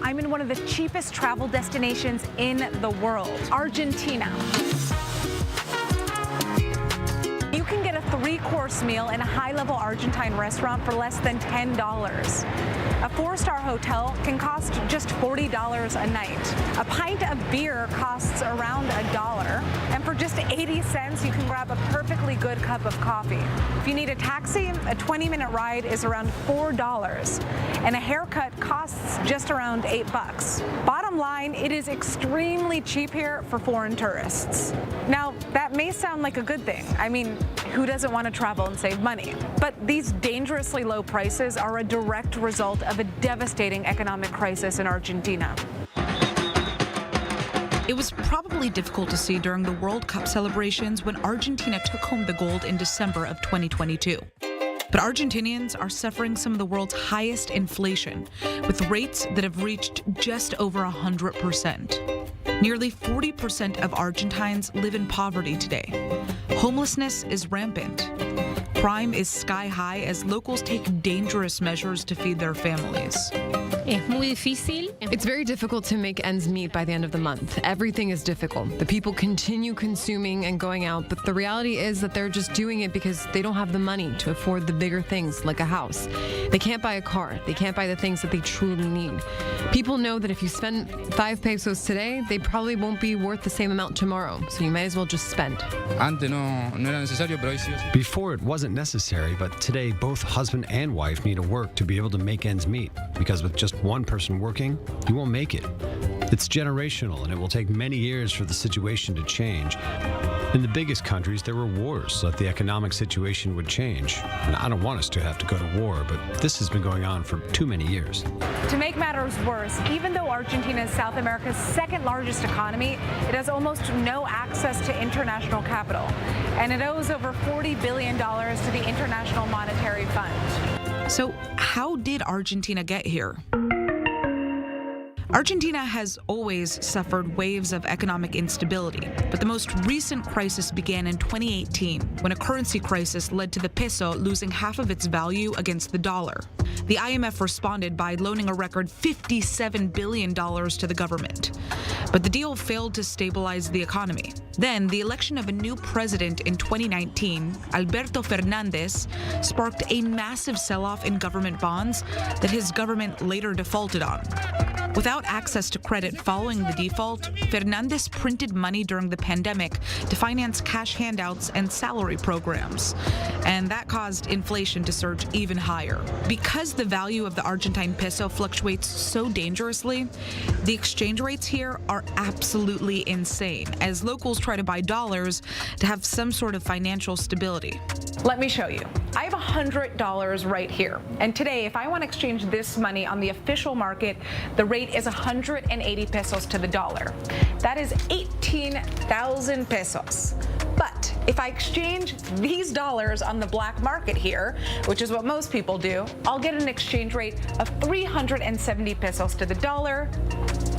I'm in one of the cheapest travel destinations in the world, Argentina. You can get a 3-course meal in a high-level Argentine restaurant for less than $10. A 4-star hotel can cost just $40 a night. A pint of beer costs around $1, and for just 80 cents, you can grab a perfectly good cup of coffee. If you need a taxi, a 20-minute ride is around $4, and a haircut costs just around $8. Bottom line, it is extremely cheap here for foreign tourists. Now, that may sound like a good thing. I mean, who doesn't want to travel and save money? But these dangerously low prices are a direct result of a devastating economic crisis in Argentina. It was probably difficult to see during the World Cup celebrations when Argentina took home the gold in December of 2022. But Argentinians are suffering some of the world's highest inflation, with rates that have reached just over 100%. Nearly 40% of Argentines live in poverty today. Homelessness is rampant. Crime is sky high as locals take dangerous measures to feed their families. It's very difficult to make ends meet by the end of the month. Everything is difficult. The people continue consuming and going out, but the reality is that they're just doing it because they don't have the money to afford the bigger things like a house. They can't buy a car. They can't buy the things that they truly need. People know that if you spend 5 pesos today, they probably won't be worth the same amount tomorrow, so you might as well just spend. Before it wasn't necessary, but today both husband and wife need to work to be able to make ends meet, because with just one person working, you won't make it. It's generational, and it will take many years for the situation to change. In the biggest countries, there were wars so that the economic situation would change. And I don't want us to have to go to war, but this has been going on for too many years. To make matters worse, even though Argentina is South America's second largest economy, it has almost no access to international capital. And it owes over $40 billion to the International Monetary Fund. So how did Argentina get here? Argentina has always suffered waves of economic instability, but the most recent crisis began in 2018 when a currency crisis led to the peso losing half of its value against the dollar. The IMF responded by loaning a record $57 billion to the government. But the deal failed to stabilize the economy. Then, the election of a new president in 2019, Alberto Fernandez, sparked a massive sell-off in government bonds that his government later defaulted on. Without access to credit following the default, Fernandez printed money during the pandemic to finance cash handouts and salary programs. And that caused inflation to surge even higher. Because the value of the Argentine peso fluctuates so dangerously, the exchange rates here are absolutely insane, as locals try to buy dollars to have some sort of financial stability. Let me show you. I have $100 right here. And today, if I want to exchange this money on the official market, the rate is 180 pesos to the dollar. That is 18,000 pesos. But if I exchange these dollars on the black market here, which is what most people do, I'll get an exchange rate of 370 pesos to the dollar.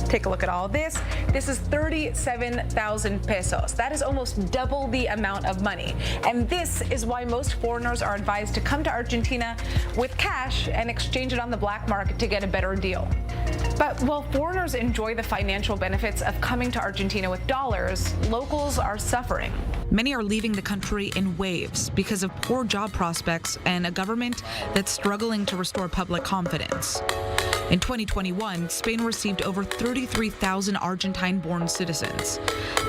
Take a look at all this. This is 37,000 pesos. That is almost double the amount of money. And this is why most foreigners are advised to come to Argentina with cash and exchange it on the black market to get a better deal. But while foreigners enjoy the financial benefits of coming to Argentina with dollars, locals are suffering. Many are leaving the country in waves because of poor job prospects and a government that's struggling to restore public confidence. In 2021, Spain received over 33,000 Argentine-born citizens.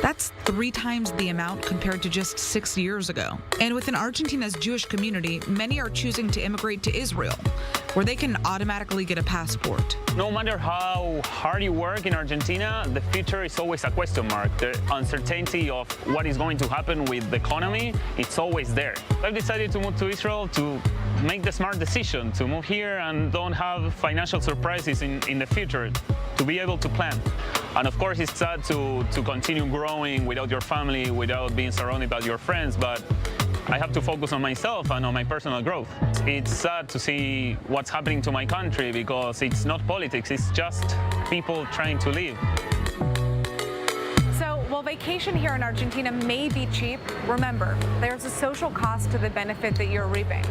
That's 3 times the amount compared to just 6 years ago. And within Argentina's Jewish community, many are choosing to immigrate to Israel, where they can automatically get a passport. No matter how hard you work in Argentina, the future is always a question mark. The uncertainty of what is going to happen with the economy, it's always there. I've decided to move to Israel to make the smart decision to move here and don't have financial surprises in the future, to be able to plan. And of course, it's sad to continue growing without your family, without being surrounded by your friends, but I have to focus on myself and on my personal growth. It's sad to see what's happening to my country because it's not politics, it's just people trying to live. While vacation here in Argentina may be cheap, remember, there's a social cost to the benefit that you're reaping.